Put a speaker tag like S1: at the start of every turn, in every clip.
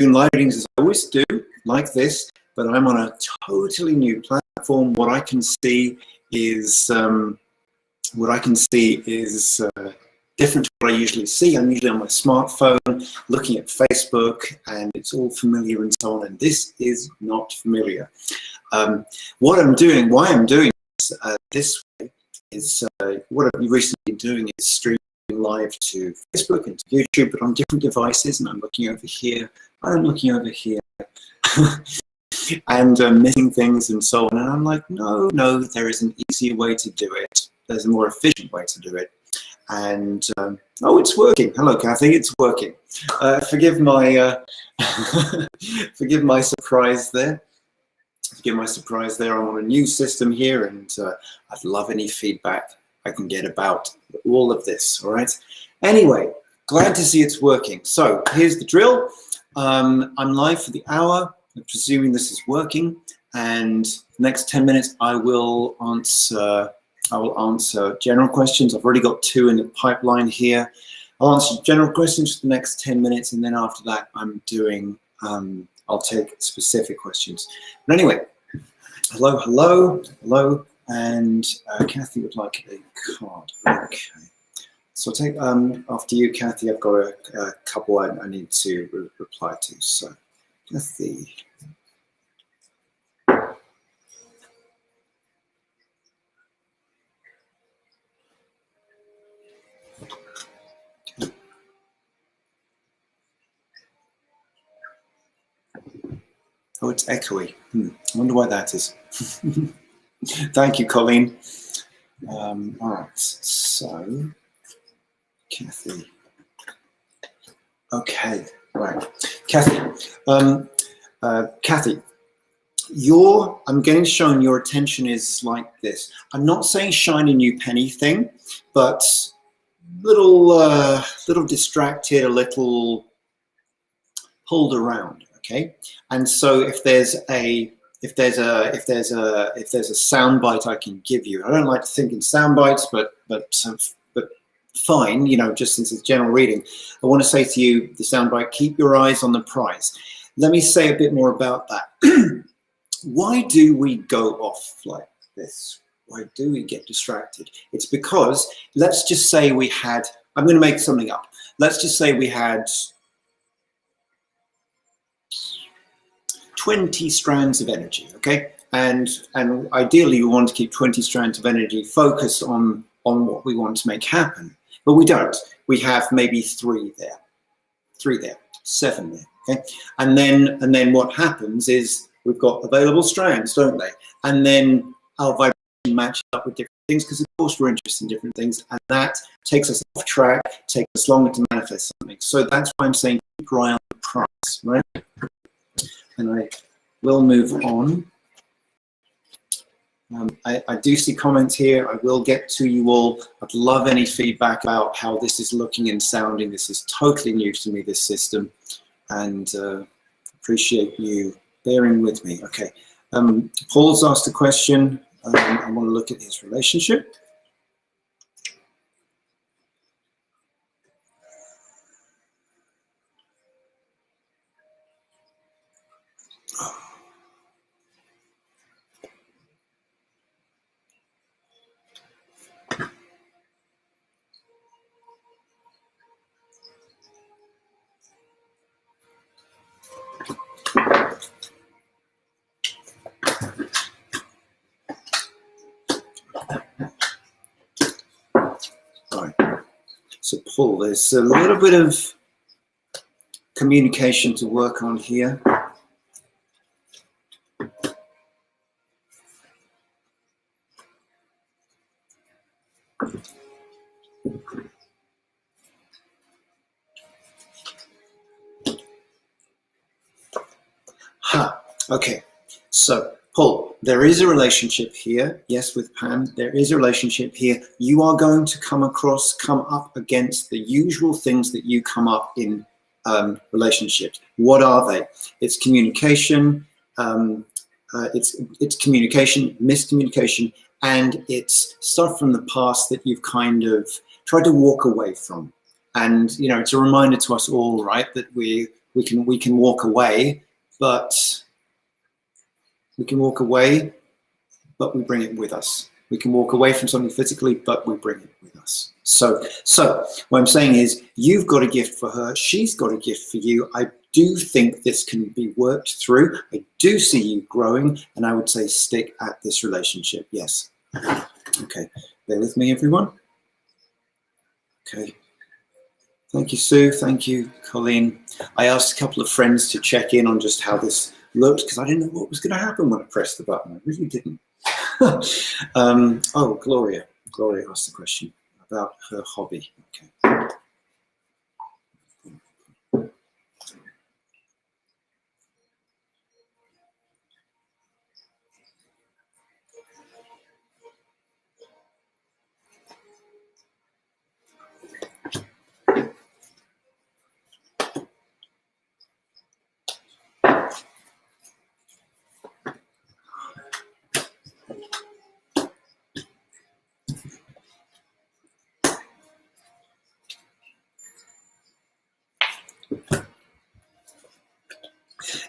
S1: doing live readings as I always do, like this, but I'm on a totally new platform. What I can see is different to what I usually see. I'm usually on my smartphone looking at Facebook, and it's all familiar and so on, and this is not familiar. What I'm doing, why I'm doing this way is what I've recently been doing is streaming live to Facebook and to YouTube, but on different devices, and I'm looking over here, I'm looking over here, and missing things and so on, and I'm like, no, there is an easier way to do it. There's a more efficient way to do it. And oh, it's working. Hello, Kathy. It's working. Forgive my forgive my surprise there. Forgive my surprise there. I'm on a new system here, and I'd love any feedback I can get about all of this. All right. Anyway, glad to see it's working. So here's the drill. I'm live for the hour. I'm presuming this is working, and the next 10 minutes I will answer general questions. I've already got 2 in the pipeline here. I'll answer general questions for the next 10 minutes, and then after that, I'll take specific questions. But anyway, hello, and Kathy would like a card. Okay. So I'll take, after you, Kathy, I've got a couple I need to reply to. So, Kathy. Oh, it's echoey. I wonder why that is. Thank you, Colleen. All right, so Kathy. Okay, right, Kathy. Kathy, I'm getting shown your attention is like this. I'm not saying shiny new penny thing, but little distracted, a little pulled around. Okay, and so if there's a sound bite I can give you, I don't like to think in sound bites, but fine, you know, just since it's general reading, I want to say to you the sound bite: keep your eyes on the prize. Let me say a bit more about that. Why do we go off like this? Why do we get distracted? It's because, let's just say we had, I'm going to make something up. Let's just say we had 20 strands of energy, okay? And ideally we want to keep 20 strands of energy focused on what we want to make happen. But we don't. We have maybe 3 there, 7 there, okay? And then what happens is we've got available strands, don't they? And then our vibration matches up with different things, because of course we're interested in different things, and that takes us off track, takes us longer to manifest something. So that's why I'm saying keep your eye on the prize, right? And I will move on. I do see comments here. I will get to you all. I'd love any feedback about how this is looking and sounding. This is totally new to me, this system, and appreciate you bearing with me. Okay, Paul's asked a question. I want to look at his relationship. So Paul, there's a little bit of communication to work on here. Okay, so Paul, there is a relationship here. Yes, with Pam, there is a relationship here. You are going to come up against the usual things that you come up in relationships. What are they? It's communication, it's communication, miscommunication, and it's stuff from the past that you've kind of tried to walk away from. And, you know, it's a reminder to us all, right, that we We can walk away, but we bring it with us. We can walk away from something physically, but we bring it with us. So what I'm saying is, you've got a gift for her. She's got a gift for you. I do think this can be worked through. I do see you growing, and I would say stick at this relationship. Yes. Okay. Bear with me, everyone. Okay. Thank you, Sue. Thank you, Colleen. I asked a couple of friends to check in on just how this looked, because I didn't know what was going to happen when I pressed the button. I really didn't. Oh, Gloria. Gloria asked the question about her hobby. Okay.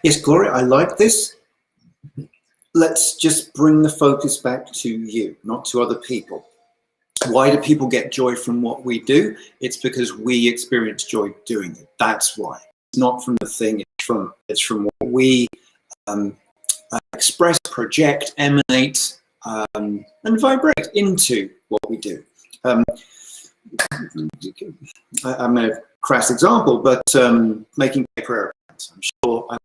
S1: Yes, Gloria, I like this. Let's just bring the focus back to you, not to other people. Why do people get joy from what we do? It's because we experience joy doing it. That's why. It's not from the thing, it's from what we express, project, emanate, and vibrate into what we do. I'm a crass example, but making paper airplanes. I'm sure I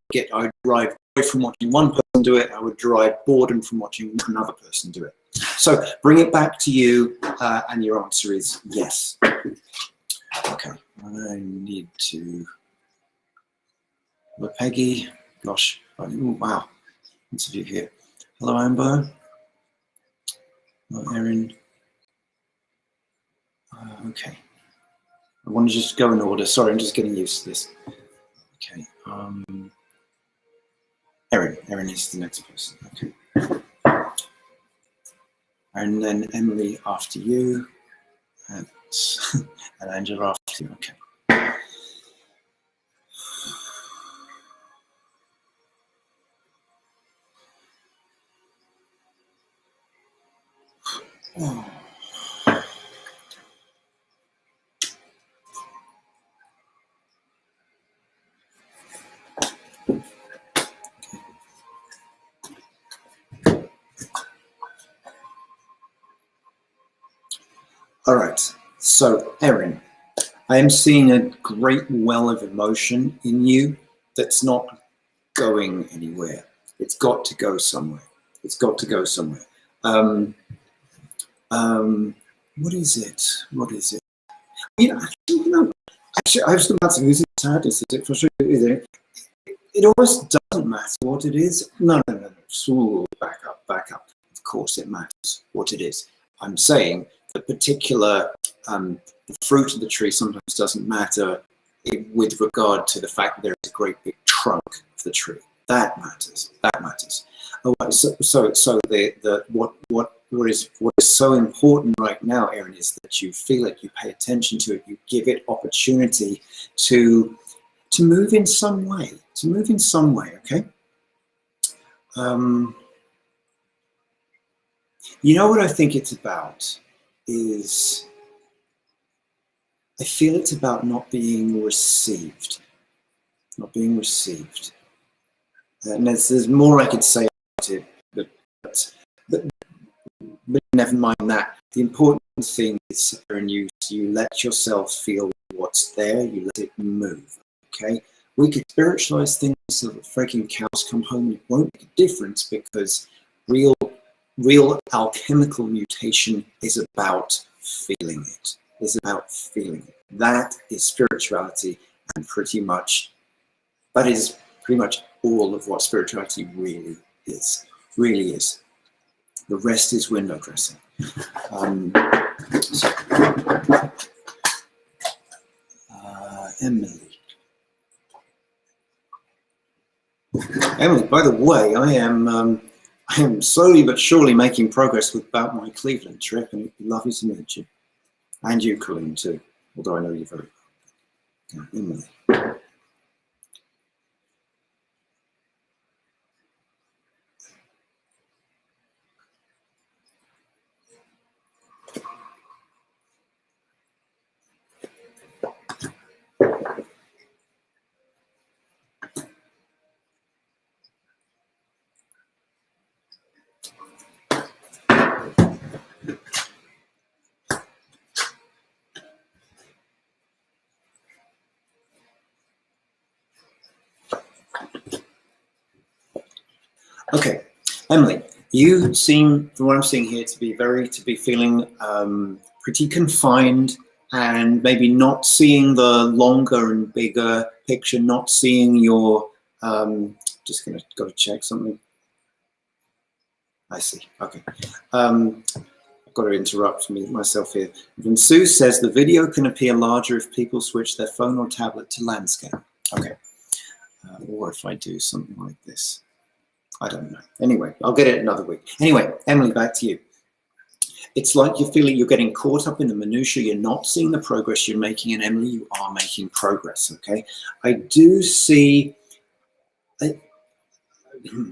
S1: derive joy from watching one person do it. I would derive boredom from watching another person do it. So bring it back to you, and your answer is yes. Okay, I need to. Hello, Peggy. Gosh, wow, lots of you here. Hello, Amber. Hello, Erin. Okay, I want to just go in order. Sorry, I'm just getting used to this. Okay, Erin is the next person. Okay. And then Emily after you, and Angela after you. Okay. Oh. All right, so Erin, I am seeing a great well of emotion in you that's not going anywhere. It's got to go somewhere. It's got to go somewhere. What is it? What is it? Actually, I was going to ask, is it sadness? Is it frustration? It almost doesn't matter what it is. No. So back up. Of course it matters what it is. I'm saying the particular the fruit of the tree sometimes doesn't matter with regard to the fact that there is a great big trunk of the tree. That matters. That matters. Oh, so what is so important right now, Erin, is that you feel it, you pay attention to it, you give it opportunity to move in some way. To move in some way, okay? You know what I think it's about is, I feel it's about not being received. Not being received. And there's more I could say about it, but never mind that. The important thing is, Erin, you let yourself feel what's there, you let it move, okay? We could spiritualize things so that freaking cows come home and it won't make a difference, because real alchemical mutation is about feeling it. It's about feeling it. That is spirituality, and that is pretty much all of what spirituality really is. Really is. The rest is window dressing. Emily, by the way, I am slowly but surely making progress about my Cleveland trip, and it'd be lovely to meet you. And you, Colleen, too, although I know you very well. Emily. Okay, Emily, you seem, from what I'm seeing here, to be feeling pretty confined, and maybe not seeing the longer and bigger picture, not seeing your, just gonna go to check something. I see, okay. I've got to interrupt myself here. When Sue says the video can appear larger if people switch their phone or tablet to landscape. Okay, or if I do something like this. I don't know. Anyway, I'll get it another week. Anyway, Emily, back to you. It's like you're feeling you're getting caught up in the minutiae. You're not seeing the progress you're making, and Emily, you are making progress. Okay, I do see.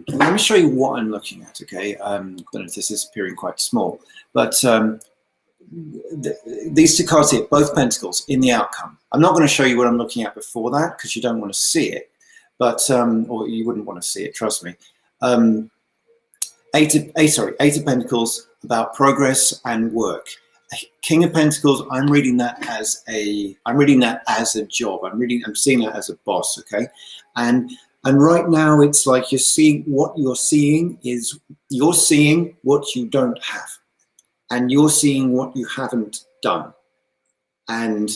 S1: Let me show you what I'm looking at. Okay, I don't know if this is appearing quite small, but these two cards here, both pentacles in the outcome. I'm not going to show you what I'm looking at before that because you don't want to see it, but or you wouldn't want to see it. Trust me. Eight of Pentacles about progress and work. King of Pentacles, I'm reading that as a job. I'm seeing that as a boss, okay? And right now it's like you're seeing what you don't have, and you're seeing what you haven't done. And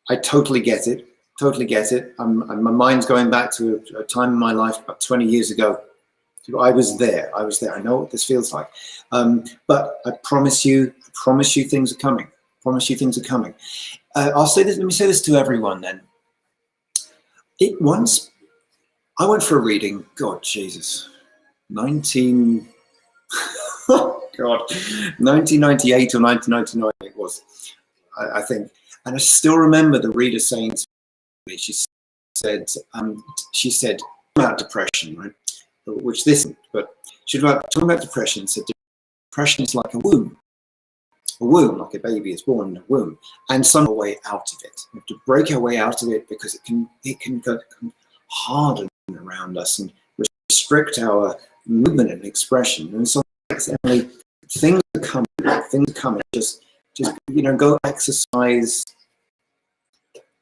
S1: I totally get it. Totally get it. My mind's going back to a time in my life about 20 years ago. I was there. I know what this feels like. But I promise you things are coming. Promise you things are coming. I'll say this. Let me say this to everyone then. I went for a reading. God, Jesus, 1998 or 1999 it was, I think. And I still remember the reader saying to me, she said about depression, right? Which this, but she was talking about depression. Said depression is like a womb, like a baby is born in a womb, and some way out of it. We have to break our way out of it because it can harden around us and restrict our movement and expression. And so, Emily, things are coming. Just go exercise.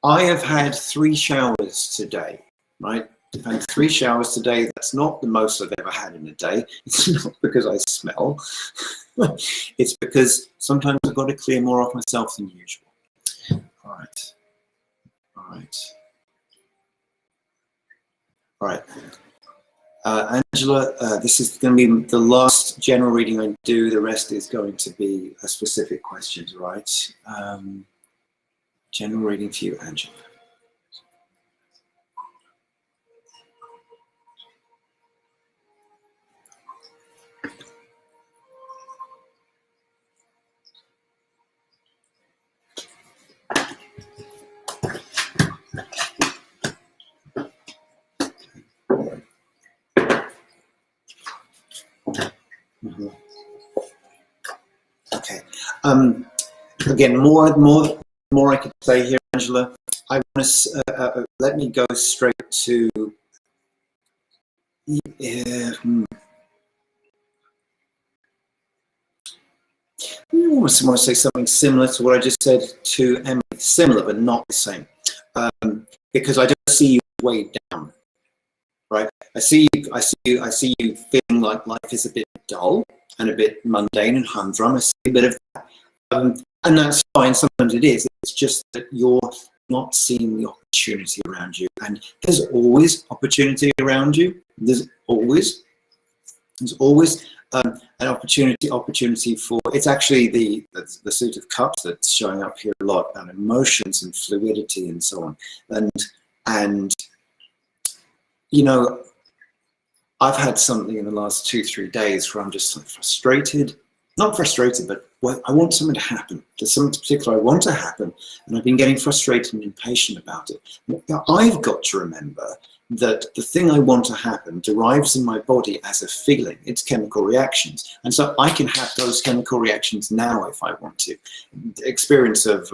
S1: I have had 3 showers today, right? I've had 3 showers today. That's not the most I've ever had in a day. It's not because I smell. It's because sometimes I've got to clear more off myself than usual. All right. Angela, this is going to be the last general reading I do. The rest is going to be a specific questions, right? General reading for you, Angela. Okay. Again, more I could say here, Angela. I want to let me go straight to. I want to say something similar to what I just said to Emily. Similar, but not the same, because I don't see you weighed down. Right? I see you feeling like life is a bit dull and a bit mundane and humdrum. I see a bit of that. And that's fine. Sometimes it is. It's just that you're not seeing the opportunity around you. And there's always opportunity around you. There's always an opportunity for. It's actually the Suit of Cups that's showing up here a lot, about emotions and fluidity and so on. And I've had something in the last 2-3 days where I'm just like frustrated. Not frustrated, but I want something to happen. There's something particular I want to happen, and I've been getting frustrated and impatient about it. Now, I've got to remember that the thing I want to happen derives in my body as a feeling. It's chemical reactions. And so I can have those chemical reactions now if I want to. The experience of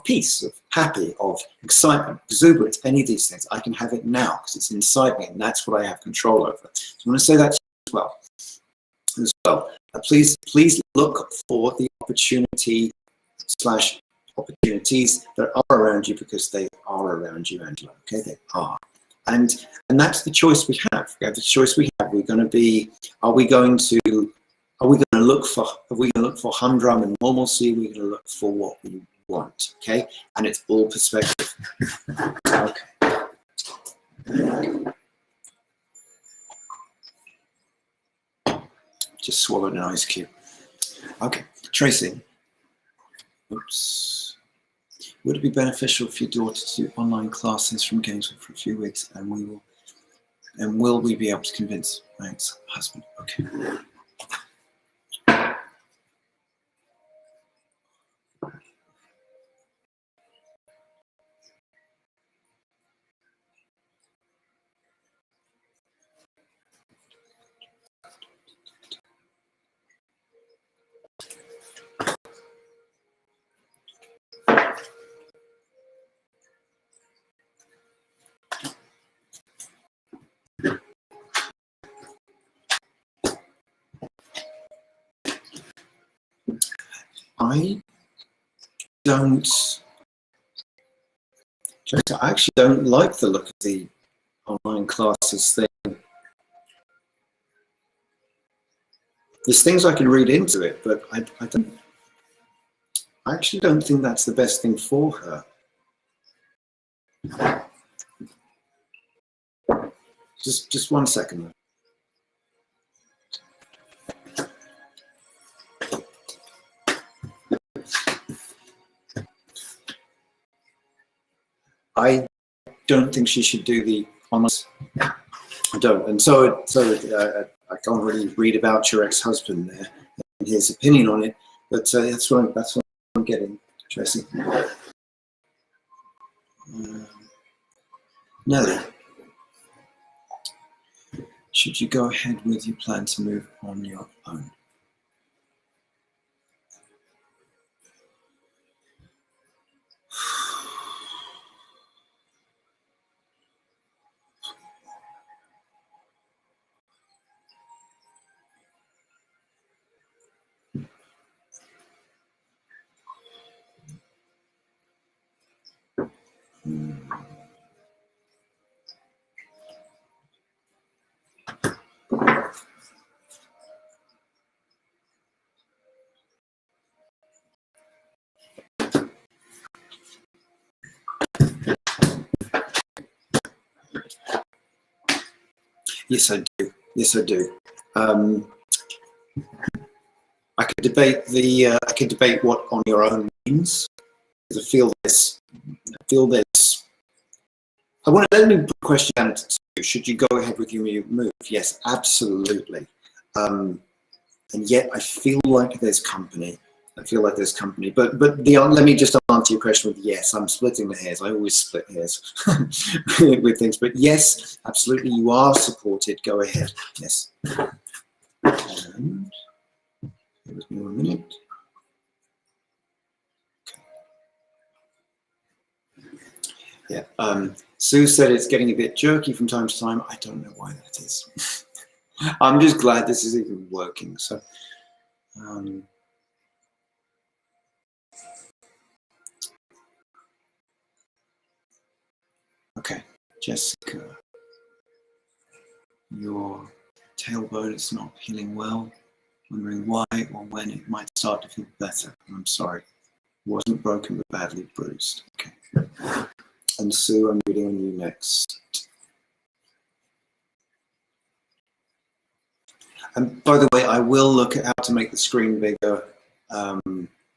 S1: peace, of happy, of excitement, exuberance, any of these things, I can have it now because it's inside me, and that's what I have control over. So I want to say that as well. Please look for the opportunities that are around you, because they are around you, Angela. Okay, they are. And that's the choice we have. The choice we have Are we going to look for humdrum and normalcy? Are we going to look for what we want? Okay, and it's all perspective. Okay. Just swallowed an ice cube. Okay, Tracy. Oops. Would it be beneficial for your daughter to do online classes from Gainesville for a few weeks, and will we be able to convince my ex-husband? Okay. I actually don't like the look of the online classes thing. There's things I can read into it, but I actually don't think that's the best thing for her. Just 1 second. I don't think she should do the online. I don't, and so I can't really read about your ex-husband there and his opinion on it, but that's what I'm getting, Tracy. Nelly, should you go ahead with your plan to move on your own? Yes, I do. Yes, I do. I could debate what on your own means. I feel this. I want to let me put a question down to you. Should you go ahead with your move? Yes, absolutely. And yet I feel like there's company. But let me just answer your question with yes. I'm splitting the hairs. I always split hairs with things. But yes, absolutely, you are supported. Go ahead. Yes. And give me 1 minute. Yeah. Sue said it's getting a bit jerky from time to time. I don't know why that is. I'm just glad this is even working. So. Okay, Jessica, your tailbone is not healing well. Wondering why or when it might start to feel better. I'm sorry. It wasn't broken but badly bruised. Okay. And Sue, I'm reading on you next. And by the way, I will look at how to make the screen bigger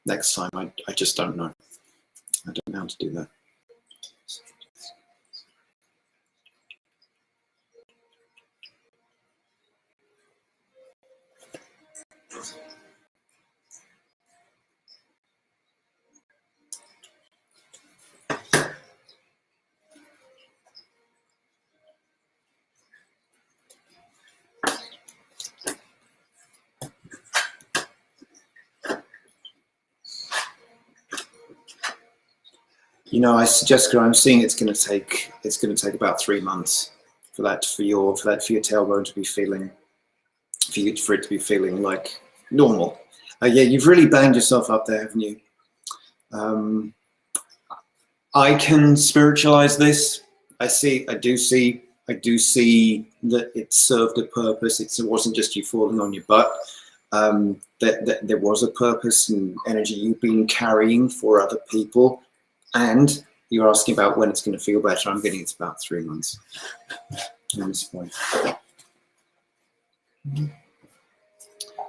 S1: next time. I just don't know. I don't know how to do that. You know, Jessica, I'm seeing it's going to take about 3 months for your tailbone to be feeling, for it to be feeling like normal. Yeah, you've really banged yourself up there, haven't you? I can spiritualize this. I do see I do see that it served a purpose. It wasn't just you falling on your butt. That there was a purpose and energy you've been carrying for other people. And you're asking about when it's going to feel better. I'm getting it's about 3 months at this point.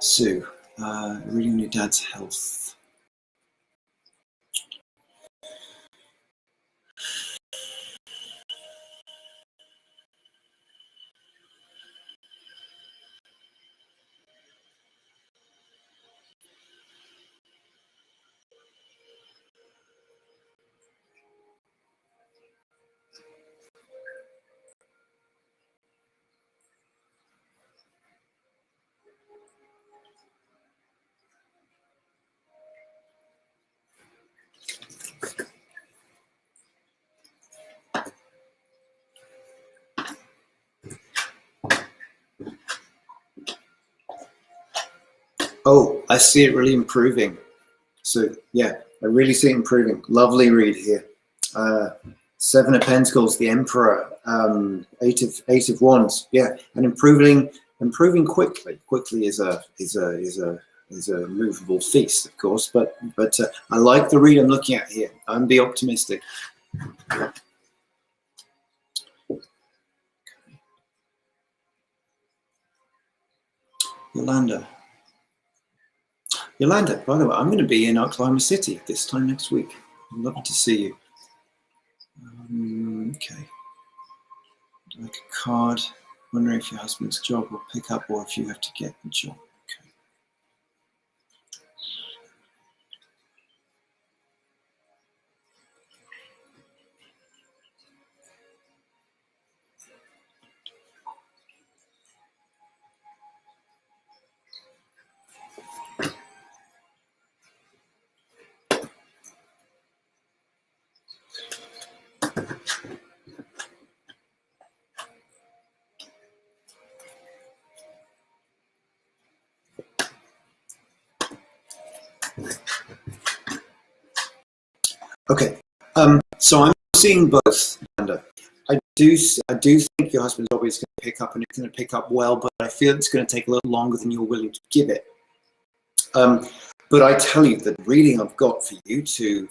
S1: Sue, reading on your dad's health. Oh, I see it really improving. So yeah, I really see it improving. Lovely read here. 7 of Pentacles, the Emperor, 8 of Wands. Yeah, and improving quickly. Quickly is a movable feast, of course. But I like the read I'm looking at here. I'm be optimistic. Yolanda, by the way, I'm going to be in Oklahoma City this time next week. I'd love to see you. Okay. Like a card. Wondering if your husband's job will pick up or if you have to get the job. Okay. So I'm seeing both, Amanda. I do think your husband's job is going to pick up, and it's going to pick up well, but I feel it's going to take a little longer than you're willing to give it. But I tell you, the reading I've got for you to,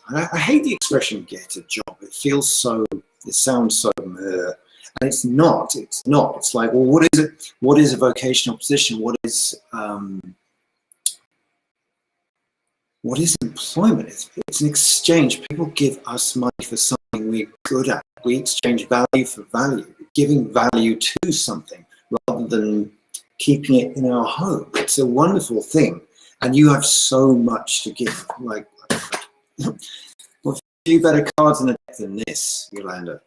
S1: I hate the expression "get a job." It feels so, it sounds so, and it's not. It's like, well, what is it? What is a vocational position? What is employment? It's an exchange. People give us money for something we're good at. We exchange value for value, giving value to something rather than keeping it in our home. It's a wonderful thing. And you have so much to give. Like, well, a few better cards in the deck than this, Yolanda.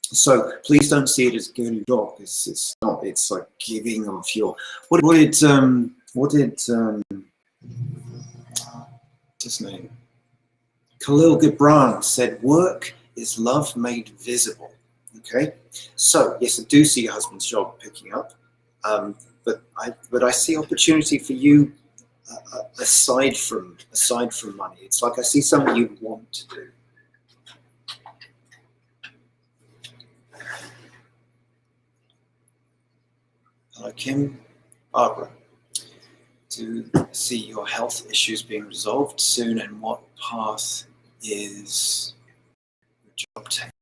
S1: So please don't see it as getting a job. It's not. It's like giving of your. What did his name? Khalil Gibran said, "Work is love made visible." Okay, so yes, I do see your husband's job picking up, but I see opportunity for you aside from money. It's like I see something you want to do. Hello, Kim, Barbara. To see your health issues being resolved soon, and what path is your job taking?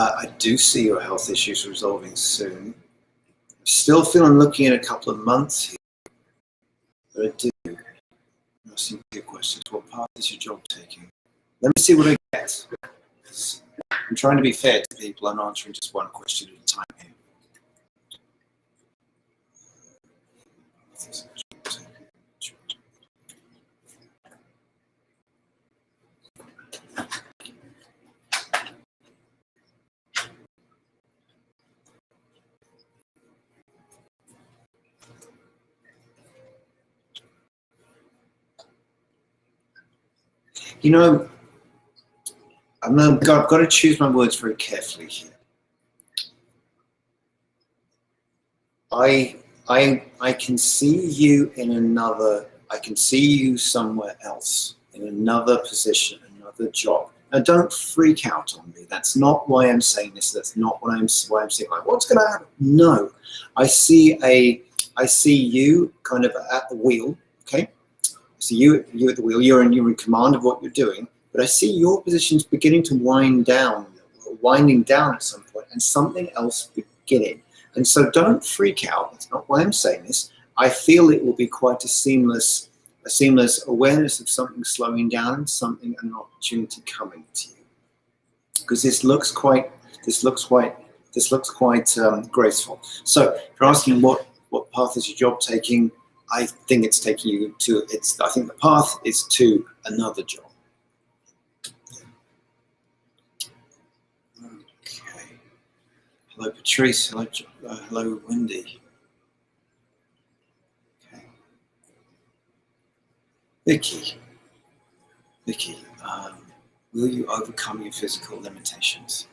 S1: I do see your health issues resolving soon. Still feel I'm looking at a couple of months here, but I do. Asking your questions. What path is your job taking? Let me see what I get. I'm trying to be fair to people. I'm answering just one question at a time here. You know, I've got to choose my words very carefully here. I can see you in another. I can see you somewhere else in another position, another job. Now, don't freak out on me. That's not why I'm saying this. That's not why I'm saying like, what's going to happen? No, I see you kind of at the wheel. Okay, I see you at the wheel. You're in command of what you're doing. But I see your positions beginning to winding down at some point, and something else beginning. And so don't freak out. That's not why I'm saying this. I feel it will be quite a seamless awareness of something slowing down and an opportunity coming to you. Because this looks quite graceful. So if you're asking what path is your job taking, I think it's taking you to I think the path is to another job. Hello, Patrice. Hello, Wendy. Okay. Vicky, will you overcome your physical limitations?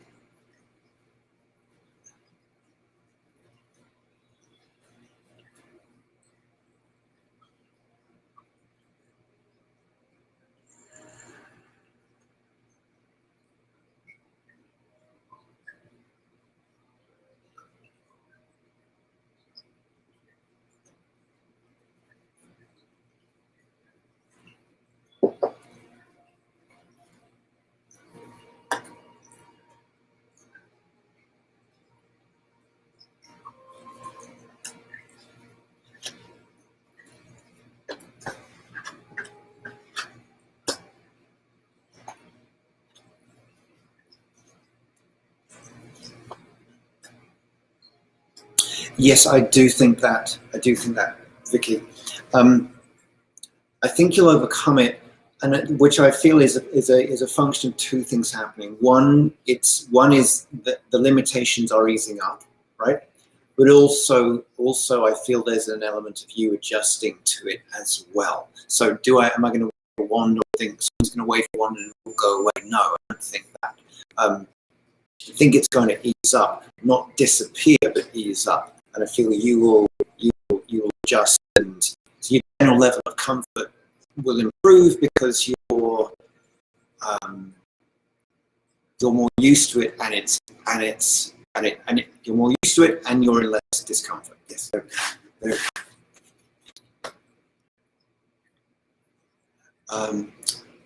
S1: Yes, I do think that, Vicky. I think you'll overcome it, and which I feel is a function of two things happening. One is that the limitations are easing up, right? But also I feel there's an element of you adjusting to it as well. So am I going to wave a wand or think someone's going to wave a wand and it will go away? No, I don't think that. I think it's going to ease up, not disappear, but ease up. And I feel you will adjust, and your general level of comfort will improve because you're more used to it, and you're more used to it, and you're in less discomfort. Yes.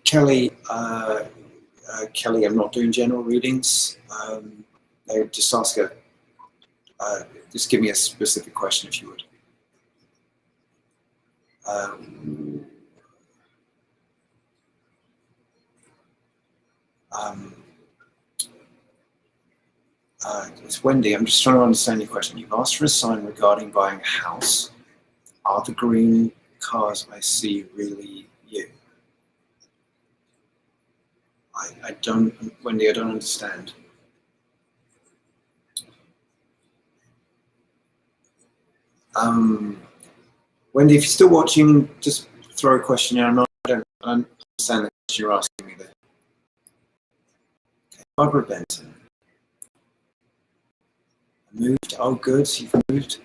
S1: Kelly, I'm not doing general readings. Just ask her. Just give me a specific question if you would. It's Wendy. I'm just trying to understand your question. You've asked for a sign regarding buying a house. Are the green cars I see really you? I don't, Wendy, I don't understand. Wendy, if you're still watching, just throw a question in. I don't understand the question you're asking me there. Okay, Barbara Benton. Moved. Oh, good. You've moved.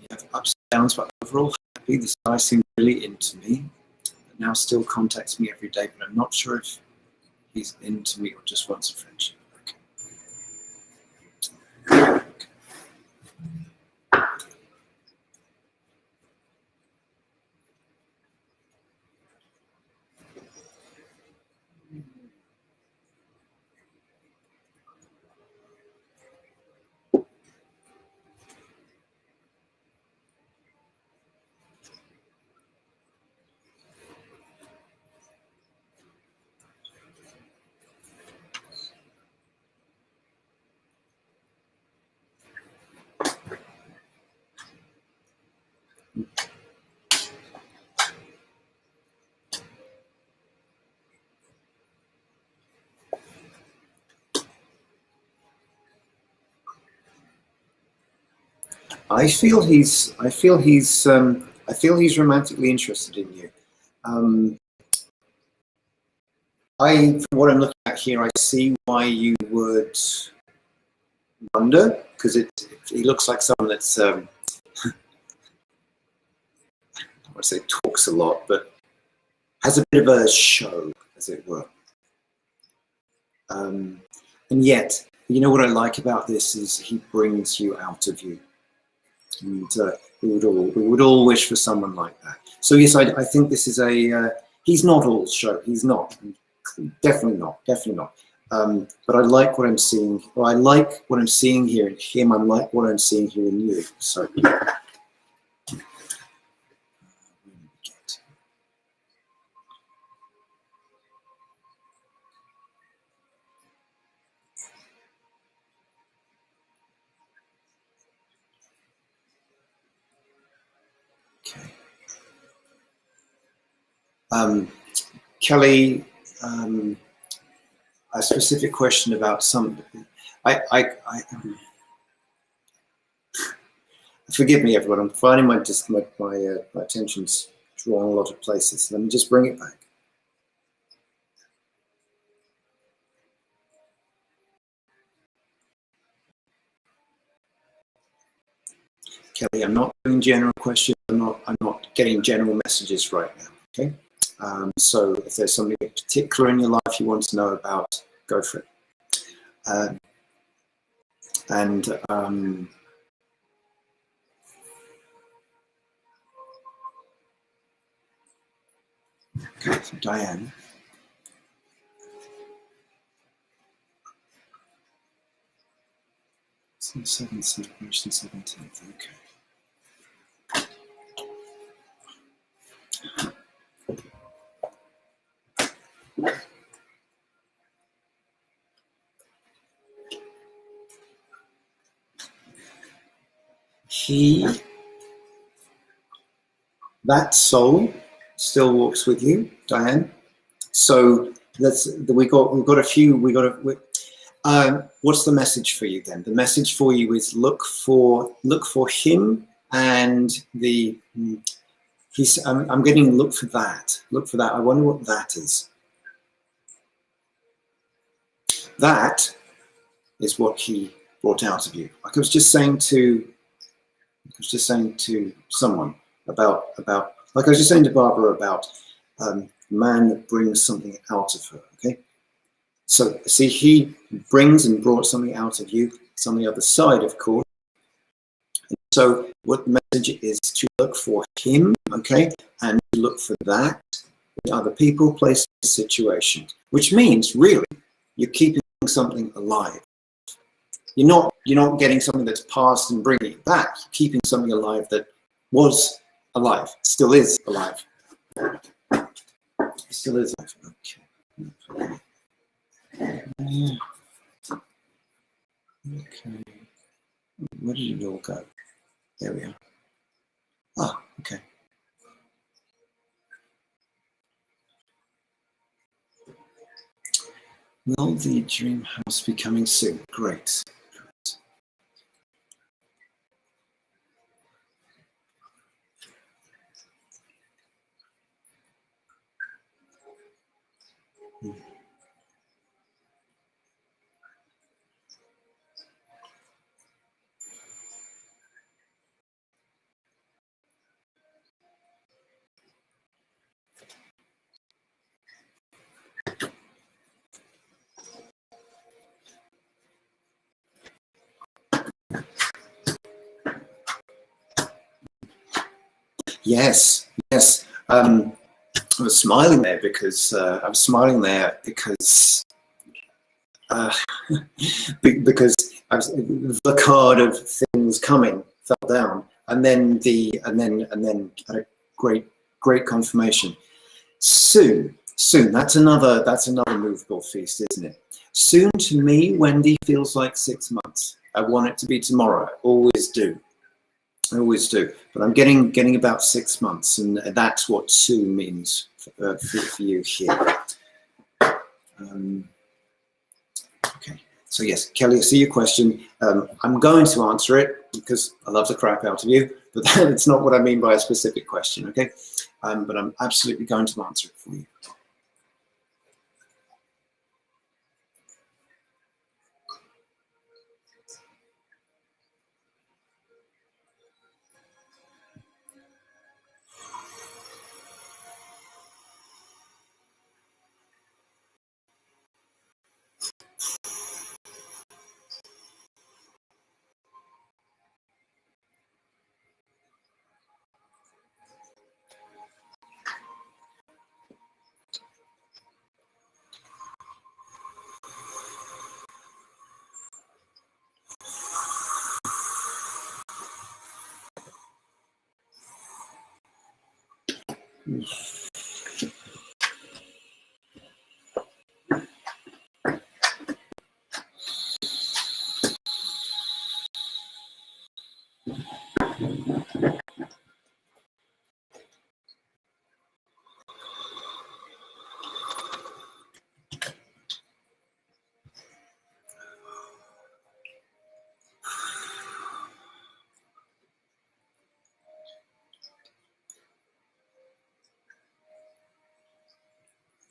S1: You have ups and downs, but overall happy. This guy seemed really into me. But now still contacts me every day, but I'm not sure if he's into me or just wants a friendship. Okay. I feel he's romantically interested in you. From what I'm looking at here, I see why you would wonder, because he looks like someone that's I don't want to say talks a lot, but has a bit of a show, as it were. And yet, you know what I like about this is he brings you out of you. And we would all wish for someone like that. So yes, I think this is he's not all show. He's not. Definitely not. But I like what I'm seeing. Well, I like what I'm seeing here in him. I like what I'm seeing here in you. So. Okay. Kelly, a specific question about something. Forgive me, everyone. I'm finding my attention's drawn a lot of places. Let me just bring it back. Kelly, I'm not doing general questions. I'm not getting general messages right now. Okay. So if there's something particular in your life you want to know about, go for it. Okay, so Diane. Seventh, celebration 17th, okay. That soul still walks with you, Diane. So we've got a few. What's the message for you then? The message for you is look for him and the. I'm getting look for that. Look for that. I wonder what that is. That is what he brought out of you. Like I was just saying to someone about like I was just saying to Barbara about a man that brings something out of her. Okay, so see, he brings and brought something out of you. It's on the other side, of course. And so what the message is to look for him, okay, and to look for that in other people, places, situations, which means really you're keeping something alive. You're not getting something that's past and bringing it back. You're keeping something alive that was alive, still is alive. Still is alive. Okay. Okay. Where did it all go? There we are. Ah, okay. Will the dream house be coming soon? Great. Yes. I was smiling there because because the card of things coming fell down, and then had a great confirmation. Soon. That's another movable feast, isn't it? Soon to me, Wendy, feels like 6 months. I want it to be tomorrow. I always do. But I'm getting about 6 months, and that's what soon means for you here. Okay. So yes, Kelly, I see your question. I'm going to answer it. because I love the crap out of you, but that's not what I mean by a specific question, okay? But I'm absolutely going to answer it for you.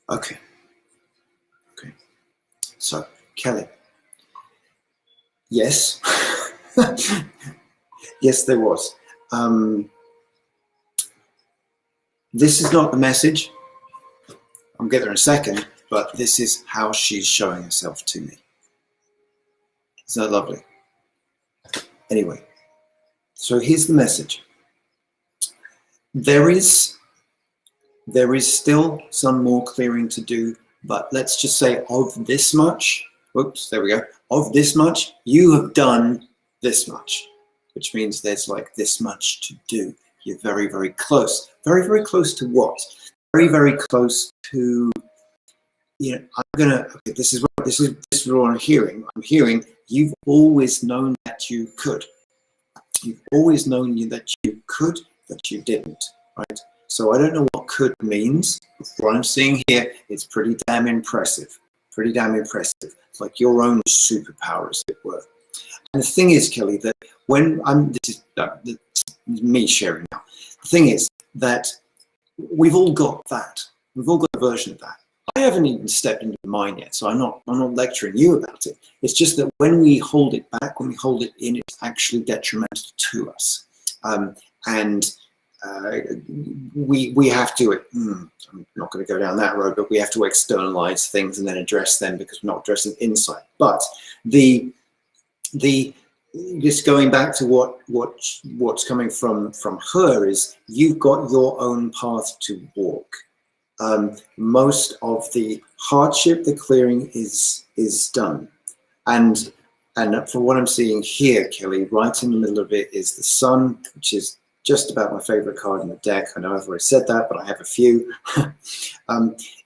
S1: Okay. Okay. So, Kelly. Yes. Yes, there was. This is not the message. I'll get there in a second, but this is how she's showing herself to me. Isn't that lovely? Anyway, so here's the message. There is still some more clearing to do, but let's just say of this much, whoops, there we go. Of this much, you have done this much, which means there's like this much to do. You're very, very close. Very, very close to what? Very, very close to, you know, I'm gonna, okay, this is what I'm hearing. I'm hearing you've always known that you could. You've always known that you could, but you didn't, right? So I don't know what could means. What I'm seeing here is pretty damn impressive. Pretty damn impressive. It's like your own superpower, as it were. And the thing is, Kelly, that when this is me sharing now. The thing is that we've all got that. We've all got a version of that. I haven't even stepped into mine yet, so I'm not lecturing you about it. It's just that when we hold it back, when we hold it in, it's actually detrimental to us. We have to, I'm not going to go down that road, but we have to externalize things and then address them because we're not addressing inside. But just going back to what's coming from her is you've got your own path to walk. Most of the hardship, the clearing is done, and from what I'm seeing here, Kelly, right in the middle of it is the sun, which is just about my favorite card in the deck. I know I've already said that, but I have a few.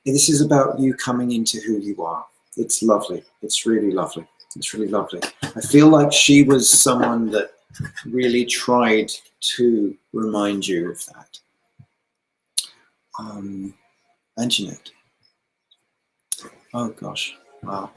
S1: This is about you coming into who you are. It's lovely. It's really lovely. It's really lovely. I feel like she was someone that really tried to remind you of that. Anjanette. Oh gosh, wow.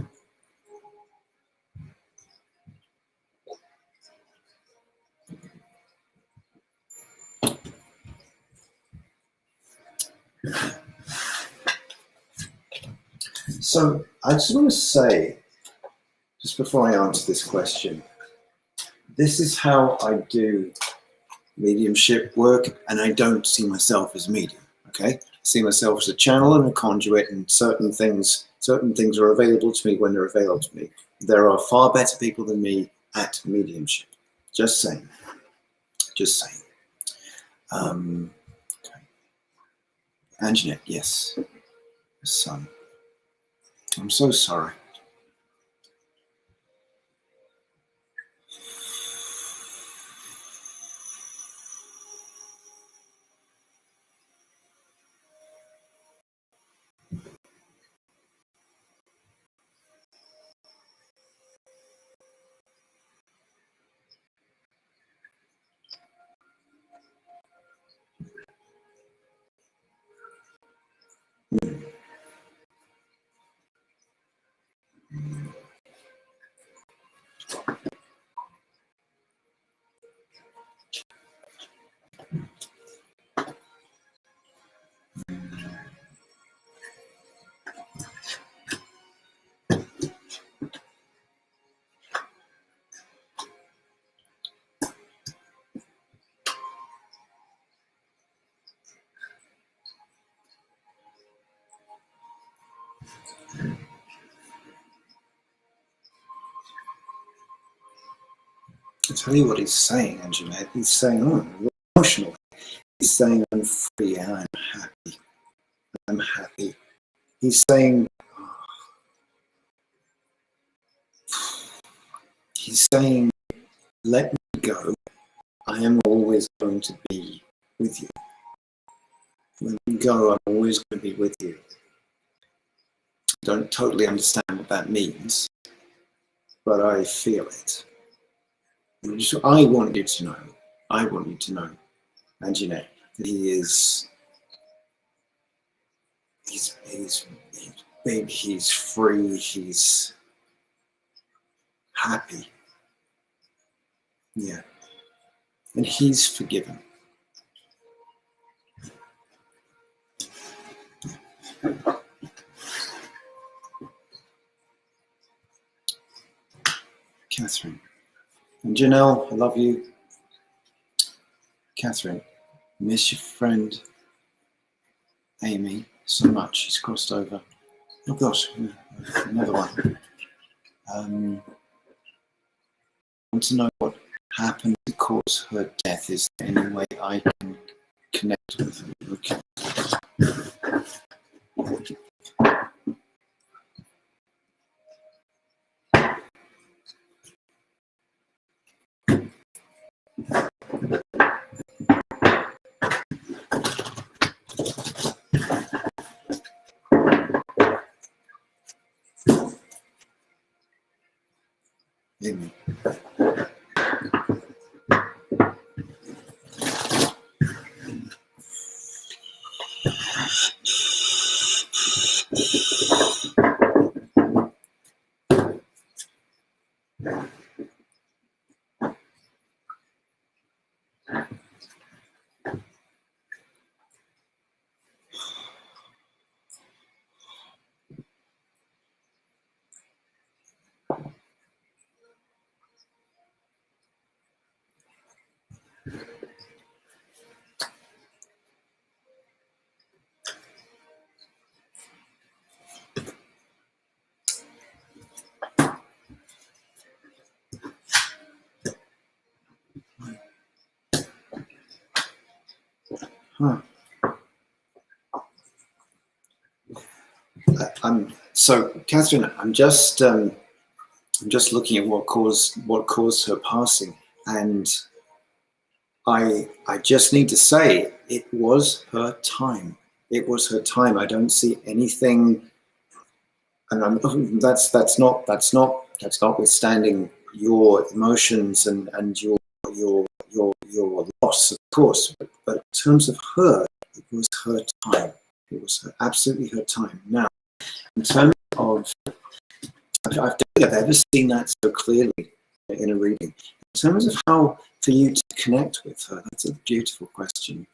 S1: So I just want to say, just before I answer this question, this is how I do mediumship work, and I don't see myself as a medium, okay? I see myself as a channel and a conduit, and certain things are available to me when they're available to me. There are far better people than me at mediumship. Just saying. Just saying. Okay. Anjanette, yes. Son. I'm so sorry. I'll tell you what he's saying, Anjanette. He's saying, oh, emotional. He's saying, I'm free and I'm happy. I'm happy. He's saying, let me go. I am always going to be with you. Let me go, I'm always going to be with you. I don't totally understand what that means, but I feel it. I want you to know, Anjanette, that he's big, he's free, he's happy. Yeah. And he's forgiven. Catherine. And Janelle, I love you. Catherine, miss your friend Amy so much. She's crossed over. Oh gosh, another one. I want to know what happened to cause her death. Is there any way I can connect with her? Okay. Amy. Huh. So, Catherine, I'm just looking at what caused her passing, and I just need to say it was her time. It was her time. I don't see anything, and that's notwithstanding your emotions and your loss, of course. But in terms of her, it was her time. It was absolutely her time. Now, in terms of, I don't think I've ever seen that so clearly in a reading. In terms of how for you to connect with her, that's a beautiful question.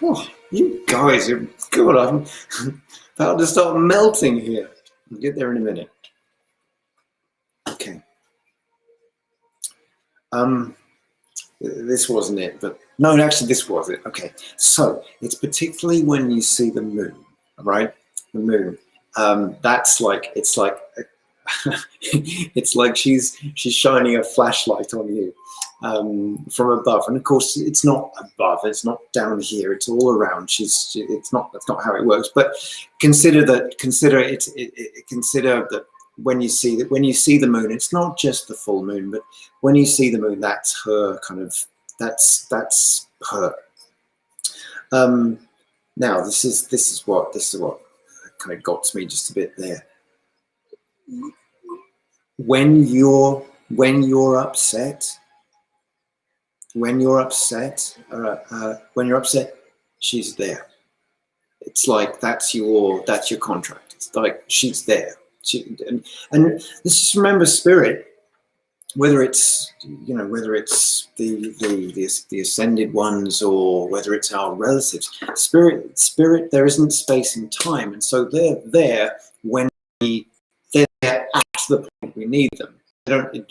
S1: Oh, you guys are good. I'm about to start melting here. I'll get there in a minute. Okay. This wasn't it, but no, actually this was it. Okay. So it's particularly when you see the moon, right? The moon. That's like, it's like it's like she's shining a flashlight on you from above, and of course it's not above, it's not down here, it's all around. That's not how it works. But consider that when you see the moon, it's not just the full moon, but when you see the moon, that's her kind of, that's her. Now this is what kind of got to me just a bit there. When you're upset, she's there. It's like that's your contract. It's like she's there. And let's just remember, spirit, whether it's the ascended ones or whether it's our relatives, spirit, there isn't space and time, and so they're there when they're at the point we need them.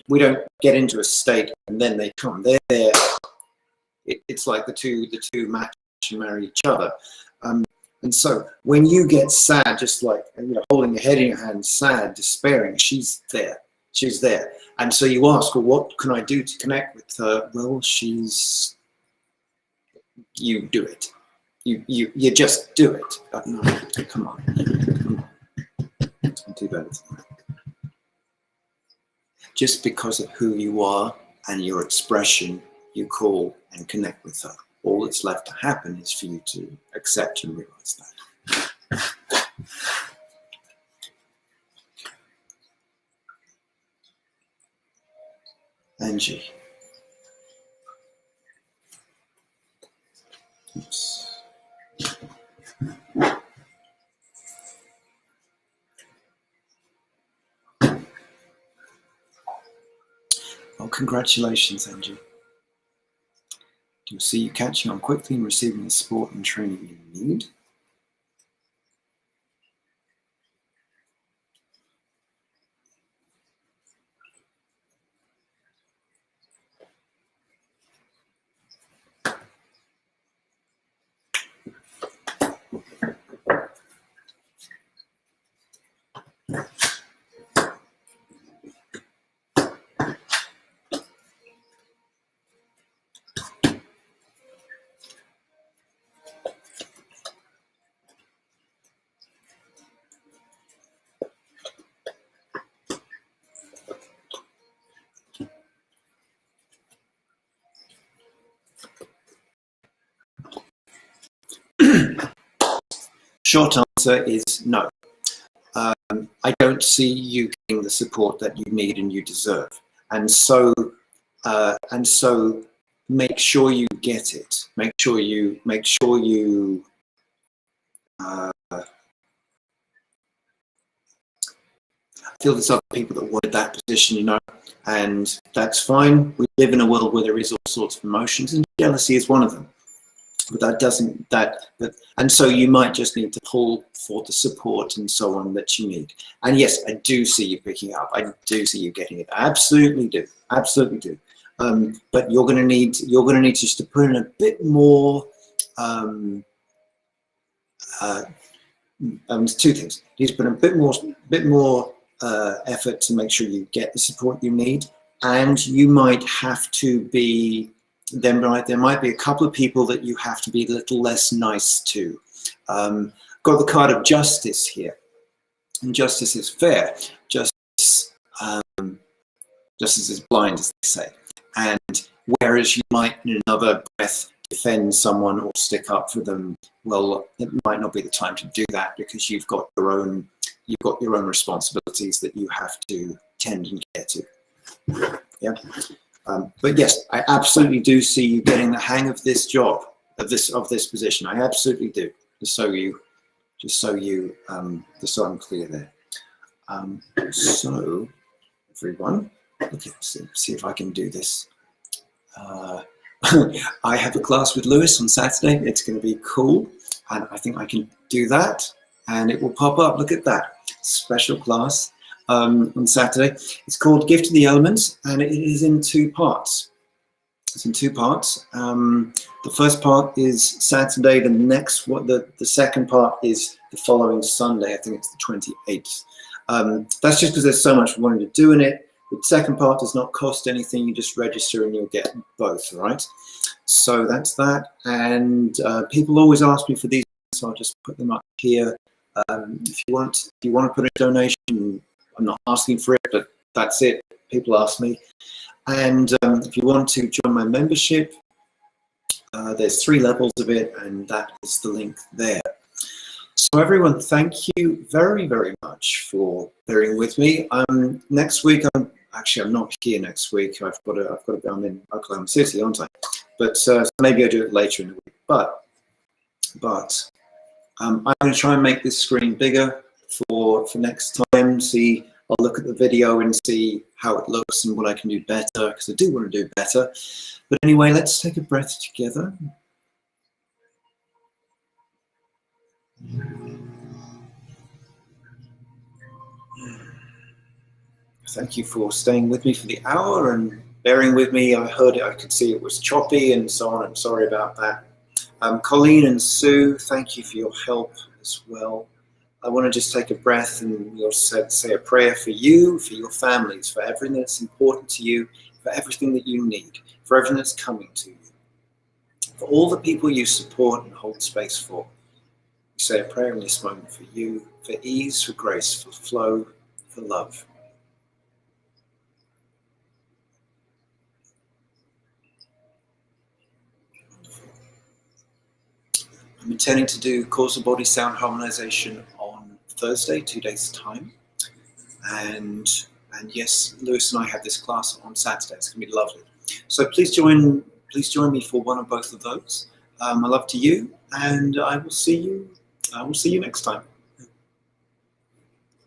S1: We don't get into a state and then they come. They're there. It's like the two match and marry each other. And so when you get sad, just like holding your head in your hand, sad, despairing, she's there. She's there. And so you ask, well, what can I do to connect with her? Well, you do it. You just do it. No, come on. I'll do better than that. Just because of who you are and your expression, you call and connect with her. All that's left to happen is for you to accept and realize that. Angie. Oops. Oh, congratulations, Angie. You'll see you catching on quickly and receiving the support and training you need. Short answer is no. I don't see you getting the support that you need and you deserve, and so make sure you get it. Make sure you. I feel there's other people that wanted that position, and that's fine. We live in a world where there is all sorts of emotions, and jealousy is one of them. But and so you might just need to pull for the support and so on that you need. And yes, I do see you picking up. I do see you getting it. I absolutely do. Absolutely do. But you're going to need just to put in a bit more. Two things. You need to put in a bit more effort to make sure you get the support you need, and you might have to be. There might be a couple of people that you have to be a little less nice to. Got the card of justice here, and justice is fair. Justice is blind, as they say. And whereas you might, in another breath, defend someone or stick up for them, well, it might not be the time to do that because you've got your own responsibilities that you have to tend and care to. Yeah. But yes, I absolutely do see you getting the hang of this job, of this position. I absolutely do. Just so I'm clear there. So everyone, okay, see if I can do this. I have a class with Lewis on Saturday. It's going to be cool, and I think I can do that, and it will pop up. Look at that special class. On Saturday. It's called Gift of the Elements, and it is in two parts. It's in two parts. The first part is Saturday. The second part is the following Sunday. I think it's the 28th. That's just because there's so much wanting to do in it. The second part does not cost anything. You just register and you'll get both, right? So that's that. And people always ask me for these, so I'll just put them up here. If you want to put a donation, I'm not asking for it, but that's it. People ask me. And if you want to join my membership, there's 3 levels of it, and that is the link there. So everyone, thank you very, very much for bearing with me. Next week, I'm not here next week. I've got to go. I'm in Oklahoma City, aren't I? But maybe I'll do it later in the week. But I'm going to try and make this screen bigger for next time. I'll look at the video and see how it looks and what I can do better, because I do want to do better. But anyway, let's take a breath together. Thank you for staying with me for the hour and bearing with me. I heard it, I could see it was choppy and so on. I'm sorry about that. Colleen and Sue, thank you for your help as well. I want to just take a breath and we'll say a prayer for you, for your families, for everything that's important to you, for everything that you need, for everything that's coming to you, for all the people you support and hold space for. We say a prayer in this moment for you, for ease, for grace, for flow, for love. I'm intending to do causal body sound harmonization on Thursday, 2 days' time. And yes, Lewis and I have this class on Saturday. It's going to be lovely. So please join me for one or both of those. My love to you, and I will see you next time.